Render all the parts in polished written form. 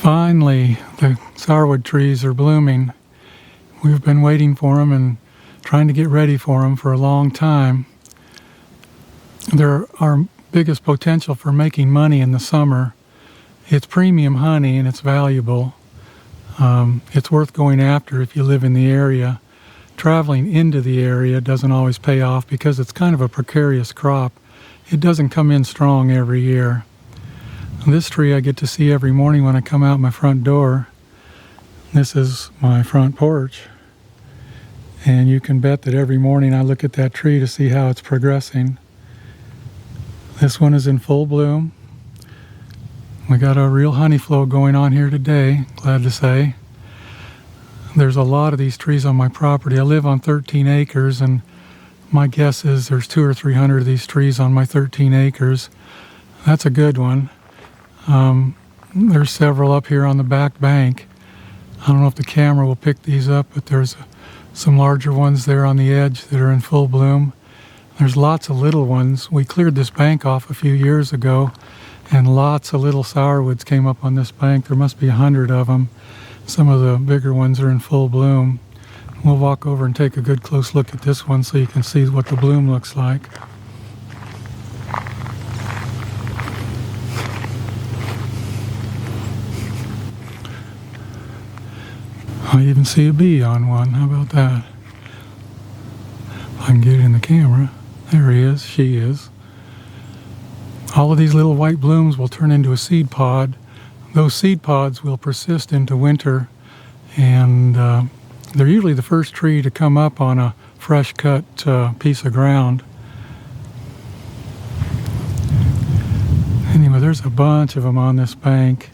Finally, the sourwood trees are blooming. We've been waiting for them and trying to get ready for them for a long time. They're our biggest potential for making money in the summer. It's premium honey and it's valuable. It's worth going after if you live in the area. Traveling into the area doesn't always pay off because it's kind of a precarious crop. It doesn't come in strong every year. This tree I get to see every morning when I come out my front door. This is my front porch. And you can bet that every morning I look at that tree to see how it's progressing. This one is in full bloom. We got a real honey flow going on here today, glad to say. There's a lot of these trees on my property. I live on 13 acres and my guess is there's 200 or 300 of these trees on my 13 acres. That's a good one. There's several up here on the back bank. I don't know if the camera will pick these up, but there's some larger ones there on the edge that are in full bloom. There's lots of little ones. We cleared this bank off a few years ago, and lots of little sourwoods came up on this bank. There must be 100 of them. Some of the bigger ones are in full bloom. We'll walk over and take a good close look at this one so you can see what the bloom looks like. I even see a bee on one. How about that? If I can get it in the camera. There he is. She is. All of these little white blooms will turn into a seed pod. Those seed pods will persist into winter, and they're usually the first tree to come up on a fresh cut piece of ground. Anyway, there's a bunch of them on this bank.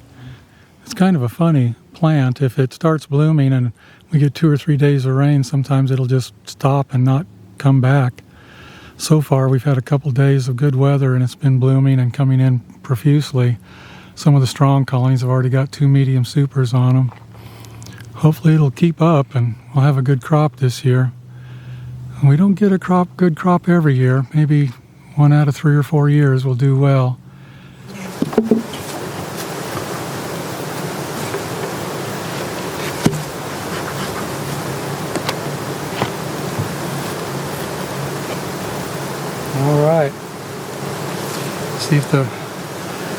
It's kind of a funny plant. If it starts blooming and we get 2 or 3 days of rain, sometimes it'll just stop and not come back. So far we've had a couple days of good weather and it's been blooming and coming in profusely. Some of the strong colonies have already got 2 medium supers on them. Hopefully it'll keep up and we'll have a good crop this year. And we don't get a good crop every year. Maybe 1 out of 3 or 4 years we'll do well. All right, see if the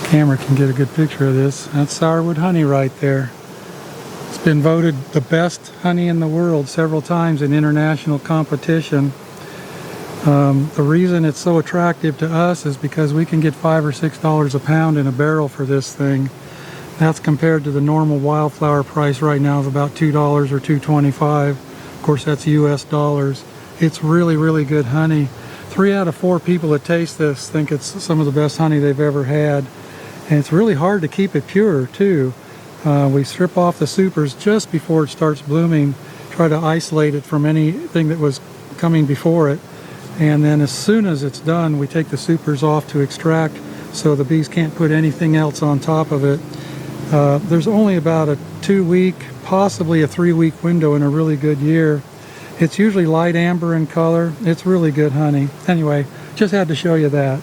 camera can get a good picture of this. That's sourwood honey right there. It's been voted the best honey in the world several times in international competition. The reason it's so attractive to us is because we can get $5 or $6 a pound in a barrel for this thing. That's compared to the normal wildflower price right now of about $2 or $2.25. Of course, that's US dollars. It's really, really good honey. 3 out of 4 people that taste this think it's some of the best honey they've ever had. And it's really hard to keep it pure too. We strip off the supers just before it starts blooming, try to isolate it from anything that was coming before it. And then as soon as it's done, we take the supers off to extract so the bees can't put anything else on top of it. There's only about a 2-week, possibly a 3-week window in a really good year. It's usually light amber in color. It's really good honey. Anyway, just had to show you that.